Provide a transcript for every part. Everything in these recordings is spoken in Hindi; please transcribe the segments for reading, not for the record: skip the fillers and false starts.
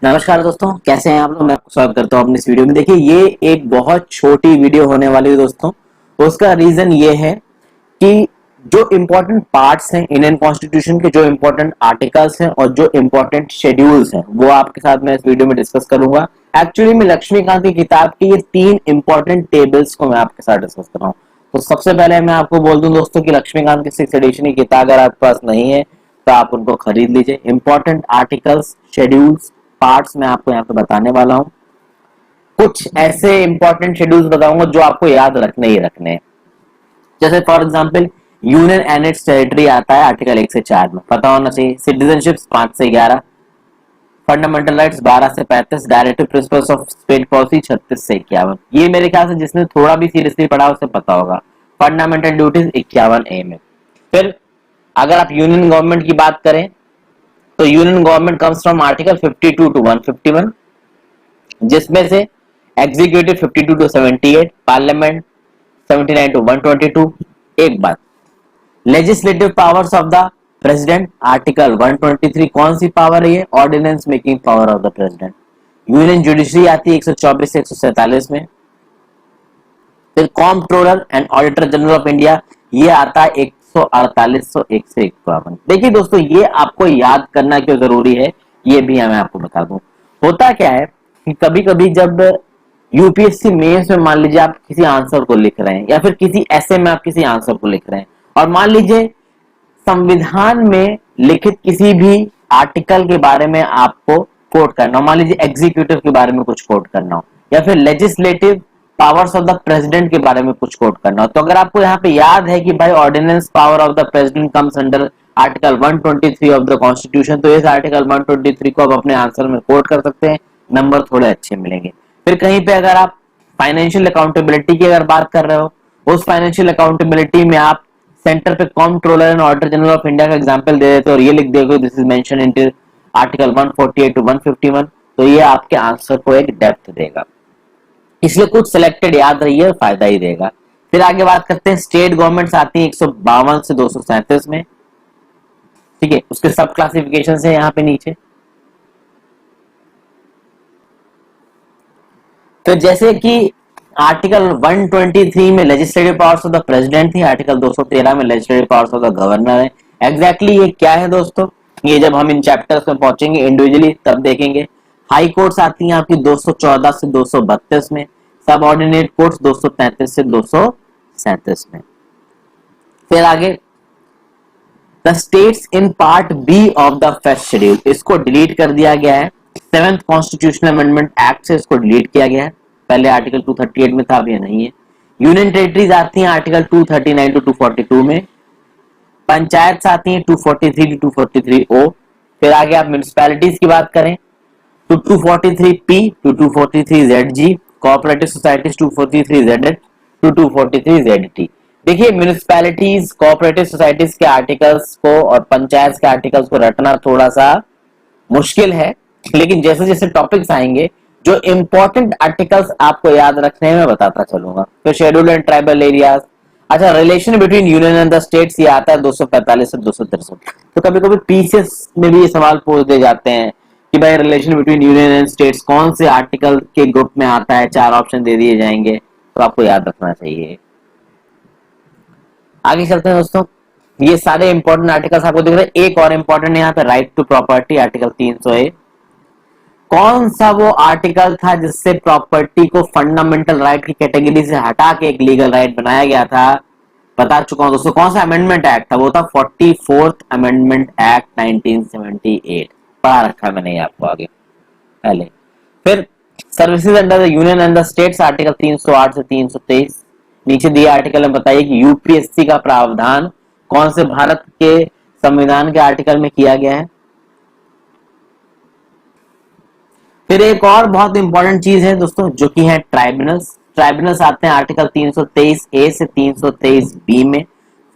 नमस्कार दोस्तों, कैसे हैं आप लोग। मैं आपको स्वागत करता हूं अपनी इस वीडियो में। देखिए, ये एक बहुत छोटी वीडियो होने वाली है दोस्तों। उसका रीजन ये है कि जो इम्पोर्टेंट पार्ट्स हैं इंडियन कॉन्स्टिट्यूशन के, जो इम्पोर्टेंट आर्टिकल्स हैं और जो इम्पोर्टेंट शेड्यूल्स हैं, वो आपके साथ मैं इस वीडियो में डिस्कस करूंगा। एक्चुअली में लक्ष्मीकांत की किताब की ये 3 इंपॉर्टेंट टेबल्स को मैं आपके साथ डिस्कस कर रहा हूँ। तो सबसे पहले मैं आपको बोल दूं दोस्तों कि लक्ष्मीकांत की 6th एडिशन की किताब अगर आपके पास नहीं है तो आप उनको खरीद लीजिए। इंपॉर्टेंट आर्टिकल्स, शेड्यूल्स, पार्ट्स मैं आपको यहाँ पे बताने वाला हूँ। कुछ ऐसे इंपॉर्टेंट शेड्यूल्स बताऊंगा जो आपको याद रखने ही रखने हैं। जैसे for example union and it's territory आता है आर्टिकल 1 से 4 में, पता होना चाहिए। सिटीजनशिप 5 से 11, फंडामेंटल राइट्स 12 से 35, directive principles of state policy 36 से 51। ये मेरे ख्याल से जिसने थोड़ा भी सीरियसली पढ़ा उसे पता होगा। फंडामेंटल ड्यूटीज 51A में। फिर अगर आप यूनियन गवर्नमेंट की बात करें तो union government comes from article 52 to 151, जिसमें से एग्जीक्यूटिव 52 टू 78, पार्लियामेंट 79 टू 122। एक बात, legislative powers of the president article 123 कौन सी पावर है? ये ordinance making power of the president. Union judiciary आती है 124 से 147 में। फिर comptroller and auditor general of India ये आता है 148 1 से 51। देखिए दोस्तों, ये आपको याद करना क्यों जरूरी है ये भी मैं आपको बता दूं। होता क्या है कि कभी कभी जब यूपीएससी मेंस में मान लीजिए आप किसी आंसर को लिख रहे हैं या फिर किसी ऐसे में आप किसी आंसर को लिख रहे हैं और मान लीजिए संविधान में लिखित किसी भी आर्टिकल के बारे में आपको कोट करना हो, मान लीजिए एग्जीक्यूटिव के बारे में कुछ कोट करना हो या फिर legislative powers of the president के बारे में कुछ कोट करना हो, तो अगर आपको यहाँ पे याद है कि भाई ordinance power of the president comes under article 123 of the constitution, तो इस आर्टिकल 123 को आप अपने आंसर में कोट कर सकते हैं, नंबर थोड़े अच्छे मिलेंगे। फिर कहीं पे अगर आप फाइनेंशियल अकाउंटेबिलिटी की अगर बात कर रहे हो, उस फाइनेंशियल अकाउंटेबिलिटी में आप सेंटर पे comptroller and auditor general of India का एग्जांपल दे देते हो और ये लिख देते this is mention in article 148 to 151, तो ये आपके आंसर को एक डेप्थ देगा। इसलिए कुछ सिलेक्टेड याद रहिए, फायदा ही देगा। फिर आगे बात करते हैं, स्टेट गवर्नमेंट्स आती है 152 से 237 में। ठीक है, उसके सब क्लासिफिकेशन है यहाँ पे नीचे। तो जैसे कि आर्टिकल 123 में legislative powers of the president थी, आर्टिकल 213 में legislative powers of the governor है। एग्जैक्टली ये क्या है दोस्तों, ये जब हम इन चैप्टर्स में पहुंचेंगे इंडिविजुअली तब देखेंगे। हाई कोर्ट्स आती हैं आपकी 214 से 232 में, सब ऑर्डिनेट कोर्ट्स 233 से 237 में। फिर आगे the states in part B of the first schedule, इसको डिलीट कर दिया गया है। 7th कॉन्स्टिट्यूशनल अमेंडमेंट एक्ट से इसको डिलीट किया गया है। पहले आर्टिकल 238 में था, अब ये नहीं है। यूनियन टेरिटरीज आती हैं आर्टिकल 239 टू 242 में। पंचायत आती हैं 243 टू 243 ओ। फिर आगे आप म्युनिसिपैलिटीज की बात करें तो 243 P to 243 Z G, cooperative societies 243 Z H to 243 Z T. देखिए, म्युनिसिपैलिटीज, कोऑपरेटिव सोसाइटीज के आर्टिकल्स को और पंचायत के आर्टिकल्स को रटना थोड़ा सा मुश्किल है, लेकिन जैसे जैसे टॉपिक्स आएंगे जो इंपॉर्टेंट आर्टिकल्स आपको याद रखने में बताता चलूंगा। फिर शेड्यूल एंड ट्राइबल एरियाज, अच्छा relation between union and the states ये आता है 245 से 263। तो कभी कभी पीसीएस में भी ये सवाल पूछ दे जाते हैं कि भाई relation between union and states कौन से आर्टिकल के ग्रुप में आता है, 4 ऑप्शन दे दिए जाएंगे, तो आपको याद रखना चाहिए। आगे चलते हैं दोस्तों, ये सारे इंपॉर्टेंट आर्टिकल्स आपको दिख रहे हैं। एक और इंपॉर्टेंट है यहाँ पे, right to property article 300A। कौन सा वो आर्टिकल था जिससे प्रॉपर्टी को फंडामेंटल राइट की कैटेगरी से हटा के एक लीगल राइट बनाया गया था? बता चुका हूं दोस्तों, कौन सा अमेंडमेंट एक्ट था? वो था 44th अमेंडमेंट एक्ट 1978। पढ़ा रखा मैंने ये आपको आगे पहले। फिर services under the union and the states article 308 से 323। नीचे दिए आर्टिकल में बताइए कि यूपीएससी का प्रावधान कौन से भारत के संविधान के आर्टिकल में किया गया है। फिर एक और बहुत इंपॉर्टेंट चीज है दोस्तों जो कि है ट्राइब्यूनल्स। ट्राइब्यूनल्स आते हैं आर्टिकल 323A से 323B में।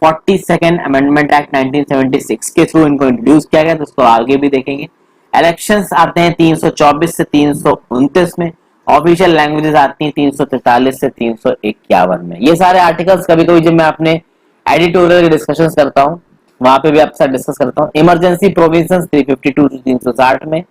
42nd अमेंडमेंट एक्ट 1976 के थ्रू इनको इंट्रोड्यूस किया गया, तो उसको आगे भी देखेंगे। इलेक्शंस आते हैं 324 से 329 में। ऑफिशियल लैंग्वेजेस आती हैं 343 से 351 में। ये सारे आर्टिकल्स कभी कभी जब मैं अपने एडिटोरियल डिस्कशन करता हूँ वहां पे भी आपके साथ डिस्कस करता हूँ। इमरजेंसी प्रोविजंस 352 से 360 में,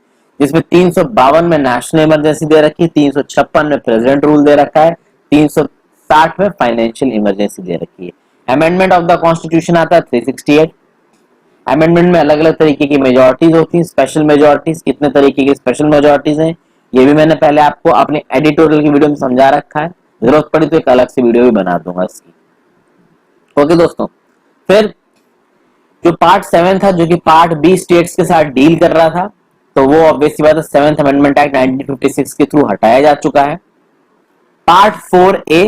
जिसमें 352 में नेशनल इमरजेंसी दे रखी है, 356 में प्रेसिडेंट रूल दे रखा है, 360 में फाइनेंशियल इमरजेंसी दे रखी है। अमेंडमेंट ऑफ द कॉन्स्टिट्यूशन आता है 368। अमेंडमेंट में अलग अलग तरीके की मेजोरिटीज होती हैं, स्पेशल मेजोरिटीज, कितने तरीके की स्पेशल मेजोरिटीज हैं ये भी मैंने पहले आपको अपने एडिटोरियल की वीडियो में समझा रखा है, जरूरत पड़ी तो एक अलग से वीडियो भी बना दूंगा इसकी। ओके दोस्तों, फिर जो पार्ट 7 था जो कि पार्ट बी स्टेट्स के साथ डील कर रहा था, तो वो ऑब्वियसली बात है 7th अमेंडमेंट एक्ट 1956 के थ्रू हटाया जा चुका है। पार्ट 4A,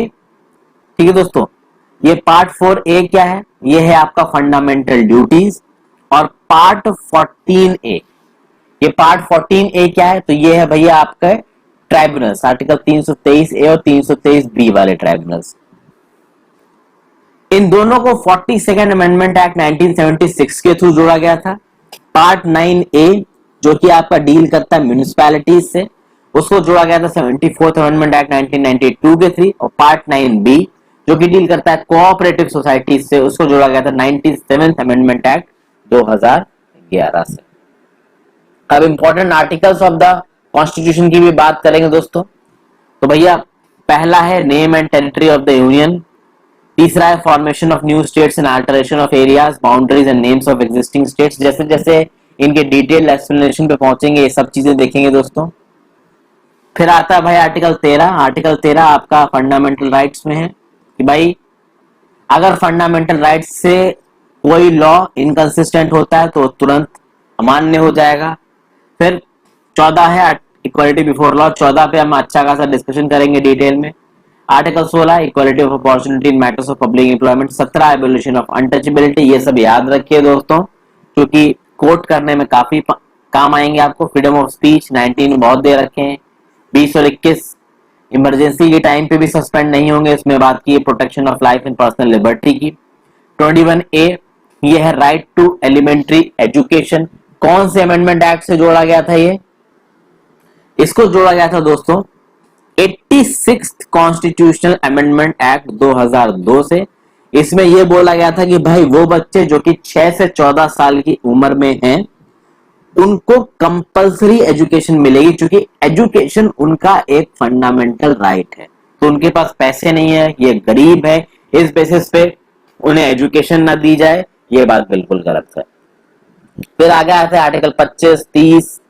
ठीक है दोस्तों, ये पार्ट 4A क्या है, ये है आपका फंडामेंटल ड्यूटीज। और पार्ट 14A, ये पार्ट 14A क्या है, तो ये है भैया आपका ट्राइब्यूनल्स, आर्टिकल 323A और 323B वाले ट्राइब्यूनल्स। इन दोनों को 42nd अमेंडमेंट एक्ट 1976 के थ्रू जोड़ा गया था। पार्ट 9A जो कि आपका डील करता है म्युनिसिपैलिटीज से, उसको जोड़ा गया था 74th अमेंडमेंट एक्ट 1992 के थ्रू। और पार्ट 9B जो कि डील करता है कोऑपरेटिव सोसाइटीज से, उसको जोड़ा गया था 97th अमेंडमेंट एक्ट 2011 से। अब important articles of the constitution की भी बात करेंगे दोस्तों, तो भैया पहला है name and territory of the union, तीसरा है formation of new states and alteration of areas, boundaries and names of existing states. जैसे जैसे इनके डिटेल्ड एक्सप्लेनेशन पे पहुंचेंगे ये सब चीजें देखेंगे दोस्तों। फिर आता है भाई आर्टिकल 13। आर्टिकल 13 आपका फंडामेंटल राइट्स में है कि भाई अगर फंडामेंटल राइट्स से कोई लॉ इनकंसिस्टेंट होता है तो तुरंत अमान्य हो जाएगा। फिर 14 है इक्वालिटी बिफोर लॉ, 14 पे हम अच्छा खासा डिस्कशन करेंगे डिटेल में। Article 16 equality of opportunity in matters of public employment. 17 abolition of untouchability. ये सब याद रखिए दोस्तों क्योंकि कोट करने में काफी काम आएंगे आपको। फ्रीडम ऑफ स्पीच 19 में बहुत दे रखे हैं। 20 और 21 इमरजेंसी के टाइम पे भी सस्पेंड नहीं होंगे, इसमें बात की है protection of life and personal liberty की। 21A ये है राइट टू एलिमेंट्री एजुकेशन। कौन से अमेंडमेंट एक्ट से जोड़ा गया था ये, इसको जोड़ा गया था दोस्तों 86th कॉन्स्टिट्यूशनल अमेंडमेंट एक्ट 2002 से। इसमें यह बोला गया था कि भाई वो बच्चे जो कि 6 से 14 साल की उम्र में हैं उनको कंपलसरी एजुकेशन मिलेगी, क्योंकि एजुकेशन उनका एक फंडामेंटल राइट है। तो उनके पास पैसे नहीं है, ये गरीब है, इस बेसिस पे उन्हें एजुकेशन ना दी जाए, ये बात बिल्कुल गलत है। फिर आगे आता है आर्टिकल 25, 30,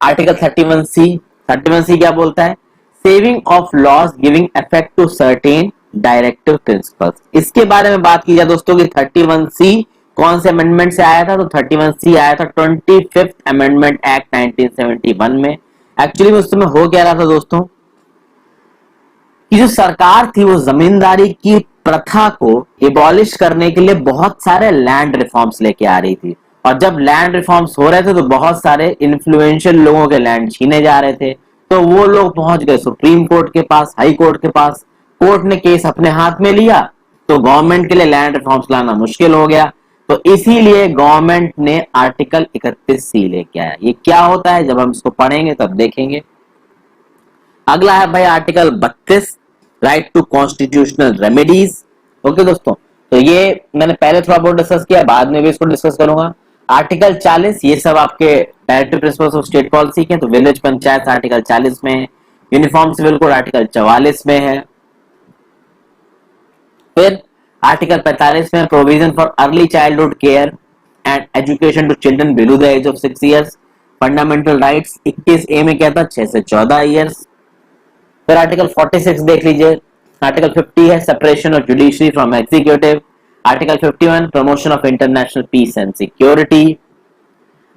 आर्टिकल 31C। 31C क्या बोलता है, saving of laws giving effect to certain directive principles. इसके बारे में बात की जाए दोस्तों कि 31C कौन से अमेंडमेंट से आया था, तो 31C आया था 25th अमेंडमेंट एक्ट 1971 में। एक्चुअली में उस समय हो क्या रहा था दोस्तों कि जो सरकार थी वो जमींदारी की प्रथा को एबॉलिश करने के लिए बहुत सारे लैंड रिफॉर्म्स लेके आ रही थी। और जब लैंड रिफॉर्म्स हो रहे थे तो बहुत सारे इन्फ्लुएंशियल लोगों के लैंड छीने जा रहे थे, तो वो लोग पहुंच गए सुप्रीम कोर्ट के पास, हाई कोर्ट के पास। कोर्ट ने केस अपने हाथ में लिया तो गवर्नमेंट के लिए लैंड रिफॉर्म्स लाना मुश्किल हो गया। तो इसीलिए गवर्नमेंट ने आर्टिकल 31C लेके आया। ये क्या होता है जब हम इसको पढ़ेंगे तब देखेंगे। अगला है भाई article 32 right to constitutional remedies. Okay दोस्तों, तो ये मैंने पहले थोड़ा बहुत डिस्कस किया, बाद में भी इसको डिस्कस करूंगा। आर्टिकल 40 ये सब आपके directive principles of state policy के, तो विलेज पंचायत आर्टिकल 40 में है, यूनिफॉर्म सिविल कोड आर्टिकल 44 में है। फिर आर्टिकल 45 में provision for early childhood care and education to children below the age of 6 years. Fundamental rights 21A में क्या था, 6 से 14 इयर्स। फिर आर्टिकल 46 देख लीजिए। आर्टिकल 50 है separation of judiciary from executive. Article 51 promotion of international peace and security.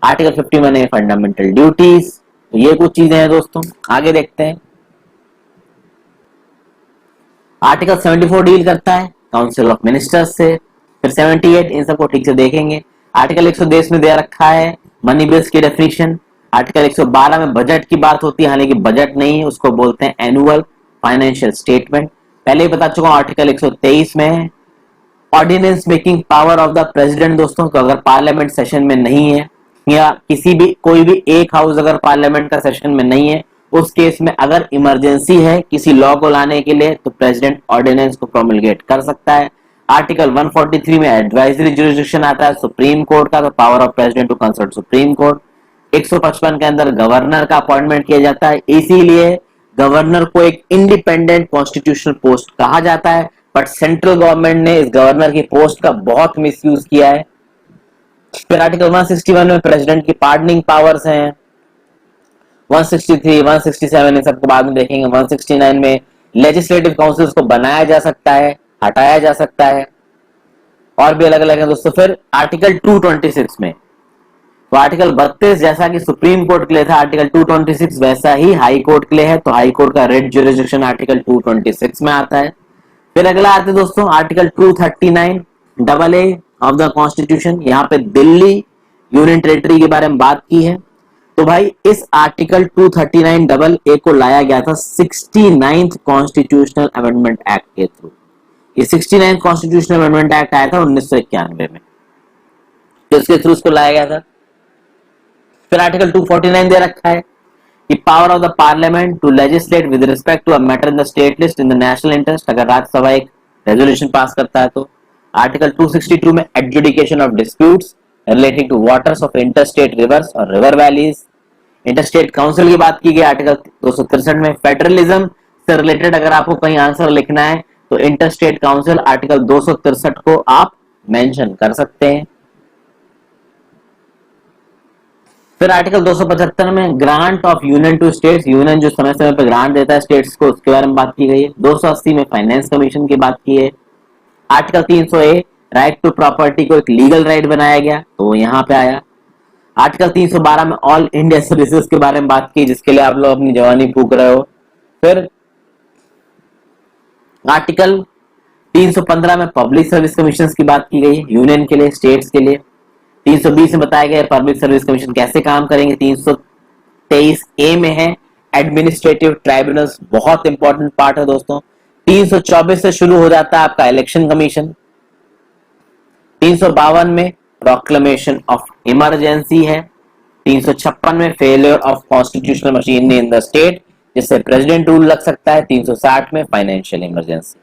Article 51 है फंडामेंटल ड्यूटीज। तो ये कुछ चीजें हैं दोस्तों, आगे देखते हैं। आर्टिकल 74 डील करता है काउंसिल ऑफ मिनिस्टर्स से। फिर 78 इन सबको ठीक से देखेंगे। आर्टिकल 110 में दे रखा है मनी बिल्स की डेफिनेशन। आर्टिकल 112 में बजट की बात होती है, हालांकि बजट नहीं है, उसको बोलते हैं एनुअल फाइनेंशियल स्टेटमेंट। पहले ही बता चुका हूं आर्टिकल 123 में है ordinance making power of the president. दोस्तों को अगर पार्लियामेंट सेशन में नहीं है या किसी भी कोई भी एक हाउस अगर पार्लियामेंट का सेशन में नहीं है, उस केस में अगर इमरजेंसी है किसी लॉ को लाने के लिए तो प्रेसिडेंट ऑर्डिनेंस को प्रोमलगेट कर सकता है। आर्टिकल 143 में एडवाइजरी जुरिसडिक्शन आता है सुप्रीम कोर्ट का, तो power of president to consult Supreme Court. 155 के अंदर गवर्नर का अपॉइंटमेंट किया जाता है, इसीलिए गवर्नर को एक इंडिपेंडेंट कॉन्स्टिट्यूशनल पोस्ट कहा जाता है। बट सेंट्रल गवर्नमेंट ने इस गवर्नर की पोस्ट का बहुत मिसयूज किया है। फिर आर्टिकल 161 में प्रेसिडेंट की पार्डनिंग पावर्स हैं। 163, 167 इन सबको बाद में देखेंगे। 169 में लेजिस्लेटिव काउंसिल्स को बनाया जा सकता है, हटाया जा सकता है, और भी अलग अलग है दोस्तों। फिर आर्टिकल 226 में, तो आर्टिकल 32 जैसा कि सुप्रीम कोर्ट के लिए था, आर्टिकल 226 वैसा ही हाई कोर्ट के लिए है। तो हाई कोर्ट का रेड ज्यूरिसडिक्शन आर्टिकल 226 में आता है। फिर अगला आते हैं दोस्तों article 239 double A of the constitution. यहाँ पे दिल्ली यूनियन टेरिटरी के बारे में बात की है। तो भाई इस आर्टिकल 239 डबल ए को लाया गया था 69th कॉन्स्टिट्यूशनल अमेंडमेंट एक्ट के थ्रू। ये 69th कॉन्स्टिट्यूशनल अमेंडमेंट एक्ट आया था 1991 में, तो इसके थ्रू इसको लाया गया था। फिर आर्टिकल 249 दे रखा है कि power of the parliament to legislate with respect to a matter in the state list in the national interest, अगर राज्यसभा एक रेजोल्यूशन पास करता है तो। आर्टिकल 262 में adjudication of disputes relating to waters of interstate rivers और रिवर वैलीज। इंटरस्टेट काउंसिल की बात की गई आर्टिकल 263 में। फेडरलिज्म से रिलेटेड अगर आपको कहीं आंसर लिखना है तो इंटरस्टेट काउंसिल आर्टिकल 263 को आप मेंशन कर सकते हैं। फिर आर्टिकल 275 में grant of union to states, union जो समय समय पर ग्रांट देता है स्टेट्स को, उसके बारे में बात की गई है। 280 में फाइनेंस कमीशन की बात की है। Article 300 A right to property को एक लीगल राइट बनाया गया, तो यहाँ पे आया। आर्टिकल 312 में ऑल इंडिया सर्विसेज के बारे में बात की, जिसके लिए आप लोग अपनी जवानी फूक रहे हो। फिर आर्टिकल 315 में पब्लिक सर्विस कमीशन की बात की गई है, यूनियन के लिए, स्टेट्स के लिए। 320 में बताया गया पब्लिक सर्विस कमीशन कैसे काम करेंगे। 323 ए में है एडमिनिस्ट्रेटिव ट्राइब्यूनल्स, बहुत इंपॉर्टेंट पार्ट है दोस्तों। 324 से शुरू हो जाता है आपका इलेक्शन कमीशन। 352 में प्रोक्लेमेशन ऑफ इमरजेंसी है। 356 में failure of constitutional machinery in the state, जिससे प्रेसिडेंट रूल लग सकता है। 360 में फाइनेंशियल इमरजेंसी।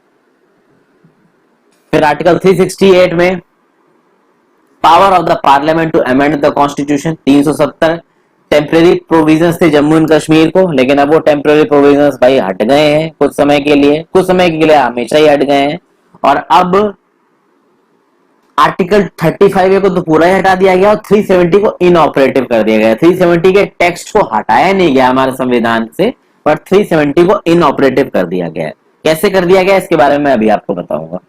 फिर आर्टिकल 368 में power of the parliament to amend the constitution. 370 temporary provisions थे जम्मू एंड कश्मीर को, लेकिन अब वो टेम्परेरी प्रोविजंस भाई हट गए हैं कुछ समय के लिए, हमेशा ही हट गए हैं। और अब आर्टिकल 35 को तो पूरा ही हटा दिया गया और 370 को इनऑपरेटिव कर दिया गया। 370 के टेक्स्ट को हटाया नहीं गया हमारे संविधान से, पर 370 को इनऑपरेटिव कर दिया गया है। कैसे कर दिया गया इसके बारे में अभी आपको बताऊंगा।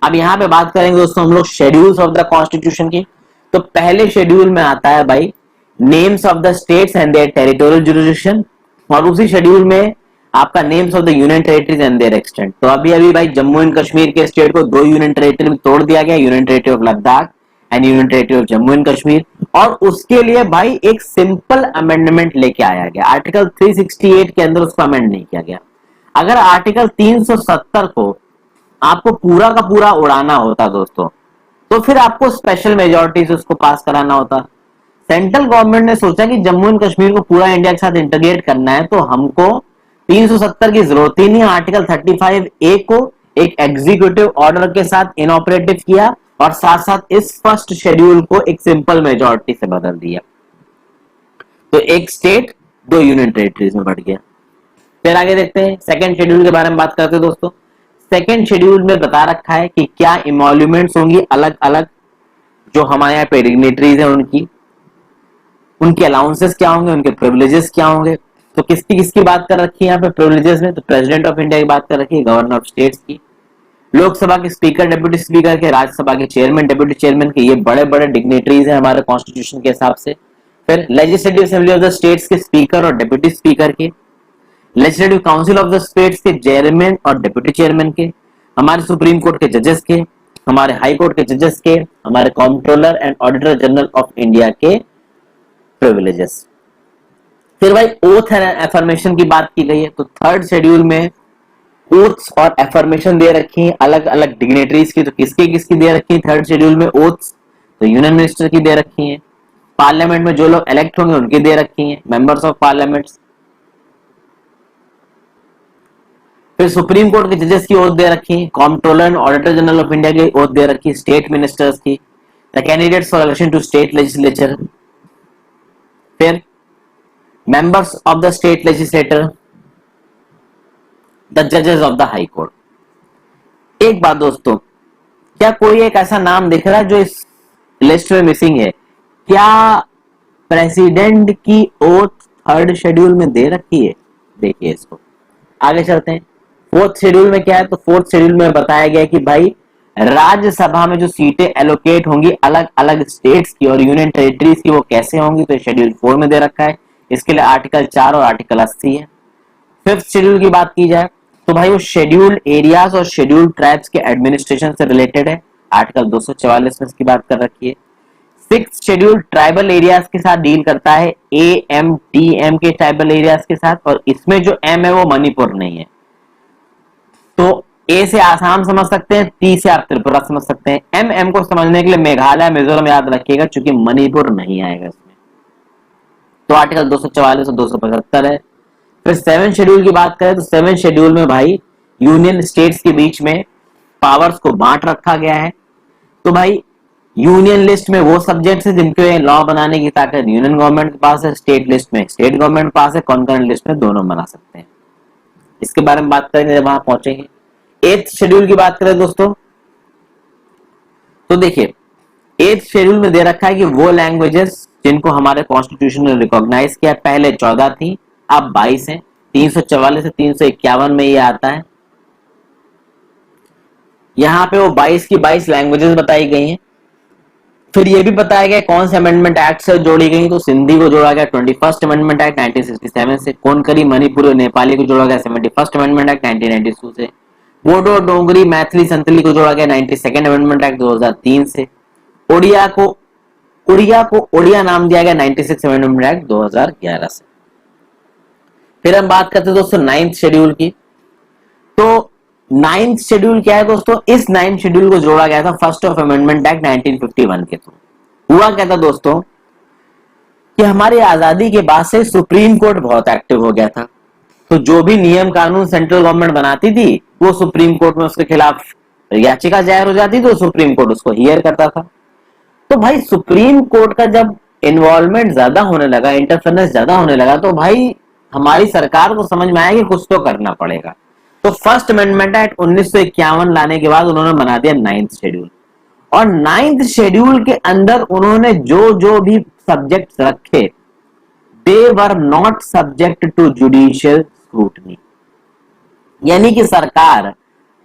अब यहाँ पे बात करेंगे दोस्तों हम लोग शेड्यूल्स ऑफ द कॉन्स्टिट्यूशन की। तो पहले शेड्यूल में आता है भाई names of the states and their territorial jurisdiction, और उसी शेड्यूल में आपका names of the union territories and their extent. तो अभी अभी भाई जम्मू एंड कश्मीर के स्टेट को दो यूनियन टेरिटरी में तोड़ दिया गया, union territory of Ladakh and union territory of Jammu and Kashmir. और उसके लिए भाई एक सिंपल अमेंडमेंट लेके आया गया, आर्टिकल 368 के अंदर उसको अमेंड नहीं किया गया। अगर आर्टिकल 370 को आपको पूरा का पूरा उड़ाना होता दोस्तों, तो फिर आपको स्पेशल मेजोरिटी से उसको पास कराना होता। सेंट्रल गवर्नमेंट ने सोचा कि जम्मू एंड कश्मीर को पूरा इंडिया के साथ इंटीग्रेट करना है, तो हमको 370 की जरूरत ही नहीं। आर्टिकल 35 ए को एक एग्जीक्यूटिव ऑर्डर के साथ इनऑपरेटिव किया और साथ साथ इस फर्स्ट शेड्यूल को एक सिंपल मेजोरिटी से बदल दिया। तो एक स्टेट दो यूनियन टेरिटरीज में बढ़ गया। फिर आगे देखते हैं सेकंड शेड्यूल के बारे में बात करते हैं दोस्तों। सेकेंड शेड्यूल में बता रखा है कि क्या इमोल्यूमेंट्स होंगी अलग अलग, जो हमारे यहाँ पे डिग्निटरीज है उनके अलाउंसेस क्या होंगे, उनके प्रिविलेजेस क्या होंगे। तो किसकी किसकी बात कर रखी है यहाँ पे प्रिविलेजेस में, तो प्रेसिडेंट ऑफ इंडिया की बात कर रखी है, गवर्नर ऑफ स्टेट्स की, लोकसभा के स्पीकर, डिप्यूटी स्पीकर के, राज्यसभा के चेयरमैन, डिप्यूटी चेयरमैन के, ये बड़े बड़े डिग्निटरीज हैं हमारे कॉन्स्टिट्यूशन के हिसाब से। फिर legislative assembly of the states के स्पीकर और डिप्यूटी स्पीकर के, legislative council of the states के चेयरमैन और डिप्यूटी चेयरमैन के, हमारे सुप्रीम कोर्ट के जजेस के, हमारे हाई कोर्ट के जजेस के, हमारे controller and auditor general of India के प्रिविलेजेस। फिर भाई ओथ एंड एफर्मेशन की बात की गई है। तो थर्ड शेड्यूल में ओथ्स और एफर्मेशन दे रखी है अलग अलग डिग्नेटरीज की। तो किसकी किसकी दे रखी है थर्ड शेड्यूल में ओथ्स, तो यूनियन मिनिस्टर की दे रखी है। पार्लियामेंट में जो लोग इलेक्ट होंगे उनकी दे रखी है, मेंबर्स ऑफ पार्लियामेंट। फिर सुप्रीम कोर्ट के जजेस की ओथ दे रखी है, controller and auditor general of India की ओथ दे रखी है, स्टेट मिनिस्टर्स की, the candidates for election to state legislature, फिर members of the state legislator, the जजेस ऑफ द हाई कोर्ट। एक बात दोस्तों, क्या कोई एक ऐसा नाम दिख रहा है जो इस लिस्ट में मिसिंग है? क्या प्रेसिडेंट की ओथ थर्ड शेड्यूल में दे रखी है? देखिए इसको, आगे चलते हैं। फोर्थ शेड्यूल में क्या है? तो फोर्थ शेड्यूल में बताया गया कि भाई राज्यसभा में जो सीटें एलोकेट होंगी अलग अलग स्टेट्स की और यूनियन टेरिटरीज की, वो कैसे होंगी? तो शेड्यूल 4 में दे रखा है। इसके लिए आर्टिकल 4 और आर्टिकल 80 है। फिफ्थ शेड्यूल की बात की जाए तो भाई वो शेड्यूल्ड एरियाज और शेड्यूल्ड ट्राइब्स के एडमिनिस्ट्रेशन से रिलेटेड है, आर्टिकल 244 में इसकी बात कर रखी है। सिक्स शेड्यूल ट्राइबल एरियाज के साथ डील करता है, AMTM के ट्राइबल एरियाज के साथ, और इसमें जो M है वो मणिपुर नहीं है। तो A से आसाम समझ सकते हैं, T से आप त्रिपुरा समझ सकते हैं, M को समझने के लिए मेघालय मिजोरम याद रखिएगा, क्योंकि मणिपुर नहीं आएगा इसमें। तो आर्टिकल 244 और 275 है। फिर सेवन शेड्यूल की बात करें तो सेवन शेड्यूल में भाई यूनियन स्टेट्स के बीच में पावर्स को बांट रखा गया है। तो भाई यूनियन लिस्ट में वो सब्जेक्ट्स है जिनके लॉ बनाने की ताकत यूनियन गवर्नमेंट के पास है, स्टेट लिस्ट में स्टेट गवर्नमेंट के पास है, कॉन्करेंट लिस्ट में दोनों बना सकते हैं। इसके बारे में बात करेंगे जब वहां पहुंचेंगे। एथ शेड्यूल की बात करें दोस्तों तो देखिए एथ शेड्यूल में दे रखा है कि वो लैंग्वेजेस जिनको हमारे कॉन्स्टिट्यूशन ने रिकॉग्नाइज किया, पहले 14 थी अब 22 है। 344 से 351 में ये आता है। यहां पे वो 22 की 22 लैंग्वेजेस बताई गई हैं। फिर ये भी बताया गया कौन से अमेंडमेंट एक्ट से जोड़ी गई, तो सिंधी को जोड़ा गया 21st अमेंडमेंट एक्ट 1967 से, कोनकरी मणिपुरी और नेपाली को जोड़ा गया 71st अमेंडमेंट एक्ट 1992 से, बोडो डोंगरी मैथिली संतली को जोड़ा गया 92nd अमेंडमेंट एक्ट 2003 से, उड़िया को उड़िया नाम दिया गया 96 अमेंडमेंट एक्ट 2011 से। फिर हम बात करते हैं दोस्तों नाइन्थ शेड्यूल की। तो नाइन्थ शेड्यूल क्या है दोस्तों? इस नाइन्थ शेड्यूल को जोड़ा गया था फर्स्ट ऑफ अमेंडमेंट एक्ट 1951 के थ्रू। हुआ क्या था दोस्तों कि हमारी आजादी के बाद से सुप्रीम कोर्ट बहुत एक्टिव हो गया था। तो जो भी नियम कानून सेंट्रल गवर्नमेंट बनाती थी वो सुप्रीम कोर्ट में उसके खिलाफ याचिका दायर हो जाती, तो सुप्रीम कोर्ट उसको हियर करता था। तो भाई सुप्रीम कोर्ट का जब इन्वॉल्वमेंट ज्यादा होने लगा, इंटरफेरेंस ज्यादा होने लगा, तो भाई हमारी सरकार को समझ में आया कि कुछ तो करना पड़ेगा। तो फर्स्ट अमेंडमेंट एक्ट 1951 लाने के बाद उन्होंने बना दिया नाइन्थ शेड्यूल, और नाइन्थ शेड्यूल के अंदर उन्होंने जो जो भी सब्जेक्ट्स रखे, they were not subject to judicial scrutiny. यानी कि सरकार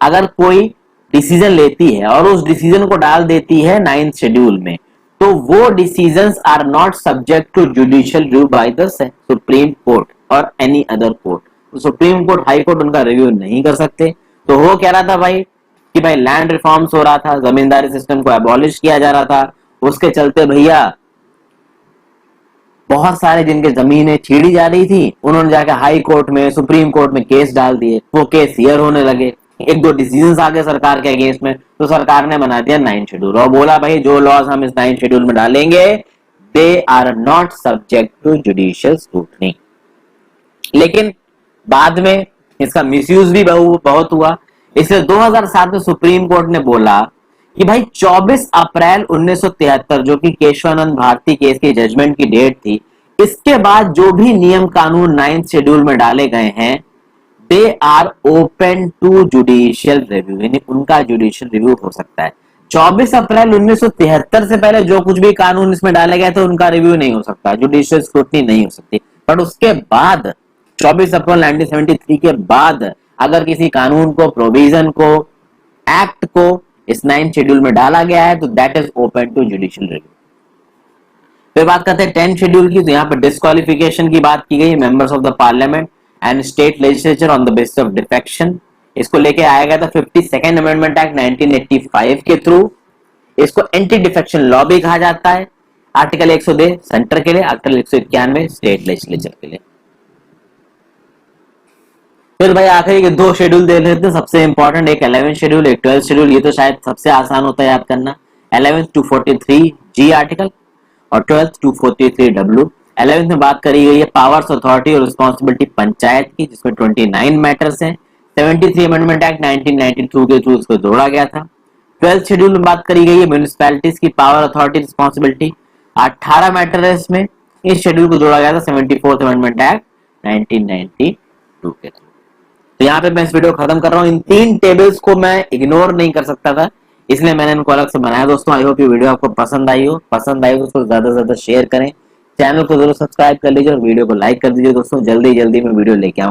अगर कोई डिसीजन लेती है और उस डिसीजन को डाल देती है नाइन्थ शेड्यूल में, तो वो decisions are not subject to judicial review by the Supreme Court और एनी अदर कोर्ट। तो सुप्रीम कोर्ट, हाई कोर्ट उनका रिव्यू नहीं कर सकते। तो वो कह रहा था भाई कि भाई लैंड रिफॉर्म्स हो रहा था, जमींदारी सिस्टम को एबॉलिश किया जा रहा था, उसके चलते भैया बहुत सारे जिनके जमीनें छीड़ी जा रही थी उन्होंने जाकर हाई कोर्ट में, सुप्रीम कोर्ट में केस डाल दिए, वो केस हियर होने लगे, एक दो डिसीजंस आ गए सरकार के अगेंस्ट में, तो सरकार ने बना दिया नाइन्थ शेड्यूल और बोला भाई जो लॉज हम इस नाइन्थ शेड्यूल में डालेंगे they are not subject to judicial scrutiny. लेकिन बाद में इसका मिसयूज भी बहुत हुआ। इसलिए 2007 में सुप्रीम कोर्ट ने बोला कि भाई 24 अप्रैल 1973 जो कि केशवानंद भारती केस की जजमेंट की डेट थी, इसके बाद जो भी नियम कानून नाइन्थ शेड्यूल में डाले गए हैं they are open to judicial review, यानी उनका जुडिशियल रिव्यू हो सकता है। 24 अप्रैल 1973 से पहले जो कुछ भी कानून इसमें डाले गए थे उनका रिव्यू नहीं हो सकता, जुडिशियल स्क्रूटनी नहीं हो सकती। बट उसके बाद 24 अप्रैल 1973 के बाद अगर किसी कानून को, प्रोविजन को, एक्ट को इस नाइन्थ शेड्यूल में डाला गया है तो that is open to judicial review. फिर बात करते हैं 10th शेड्यूल की। तो यहाँ पर डिस्क्वालिफिकेशन की बात की गई है, members of the parliament and state legislature on the basis of defection. इसको लेके आया गया था 52nd अमेंडमेंट एक्ट 1985 के थ्रू। इसको एंटी डिफेक्शन लॉ भी कहा जाता है। आर्टिकल 102 सेंटर के लिए, आर्टिकल 191 स्टेट लेजिस्लेचर के लिए। फिर भाई आखिरी के दो शेड्यूल दे लेते हैं सबसे इंपॉर्टेंट, एक 11th शेड्यूल, एक 12th शेड्यूल। ये तो शायद सबसे आसान होता है याद करना। 11th 243G आर्टिकल और 12th 243W। 11th में बात करी गई है पावर्स, अथॉरिटी और रिस्पॉन्सिबिलिटी पंचायत की, जिसमें 29 मैटर्स हैं। 73 अमेंडमेंट एक्ट 1992 के थ्रू इसको जोड़ा गया था। 12th शेड्यूल में बात करी गई है म्यूनिसिपैलिटीज की पावर, अथॉरिटी, रिस्पॉन्सिबिलिटी। 18 मैटर है इसमें। इस शेड्यूल को जोड़ा गया था 74th अमेंडमेंट एक्ट 1992 के थ्रू। तो यहाँ पे मैं इस वीडियो को खत्म कर रहा हूँ। इन 3 टेबल्स को मैं इग्नोर नहीं कर सकता था, इसलिए मैंने इनको अलग से बनाया। दोस्तों आई होप ये वीडियो आपको पसंद आई हो तो उसको ज्यादा से ज्यादा शेयर करें, चैनल को जरूर सब्सक्राइब कर लीजिए और वीडियो को लाइक कर दीजिए। दोस्तों जल्दी जल्दी मैं वीडियो लेके आऊँ।